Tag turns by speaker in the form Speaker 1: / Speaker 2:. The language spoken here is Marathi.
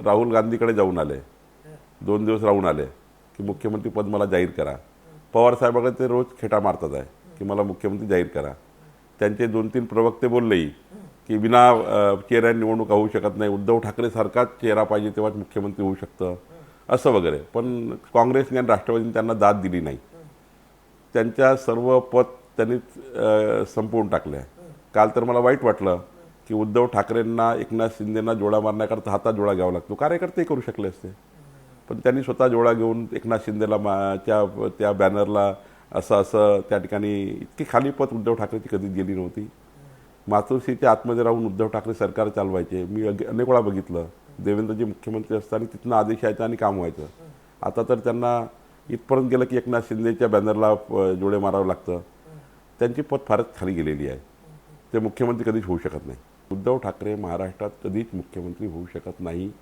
Speaker 1: राहुल गांधीकडे जाऊन आले, 2 दिवस राहून आले की मुख्यमंत्री पद मला जाहीर करा. पवार साहेबांकडे ते रोज खेटा मारतात आहे की मला मुख्यमंत्री जाहीर करा. त्यांचे 2-3 प्रवक्ते बोललेही की विना चेहऱ्याने निवडणूक होऊ शकत नाही, उद्धव ठाकरे सारखाच चेहरा पाहिजे तेव्हाच मुख्यमंत्री होऊ शकतं असं वगैरे. पण काँग्रेसने आणि राष्ट्रवादीने त्यांना दाद दिली नाही. त्यांच्या सर्व पद त्यांनी संपवून टाकले. काल तर मला वाईट वाटलं की उद्धव ठाकरेंना एकनाथ शिंदेंना जोडा मारण्याकरता हातात जोडा घ्यावा लागतो. कार्यकर्ते करू शकले असते, पण त्यांनी स्वतः जोडा घेऊन एकनाथ शिंदेला त्या बॅनरला असं त्या ठिकाणी इतकी खाली पद उद्धव ठाकरेची कधीच गेली नव्हती. मातोश्रीच्या आतमध्ये राहून उद्धव ठाकरे सरकार चालवायचे. मी अनेक वेळा बघितलं, देवेंद्रजी मुख्यमंत्री असताना तिथनं आदेश यायचा आणि काम व्हायचं. आता तर त्यांना इथपर्यंत गेलं की एकनाथ शिंदेच्या बॅनरला जोडे मारावं लागतं. त्यांची पद फारच खाली गेलेली आहे. ते मुख्यमंत्री कधीच होऊ शकत नाही. उद्धव ठाकरे महाराष्ट्रात कधीच मुख्यमंत्री होऊ शकत नाही.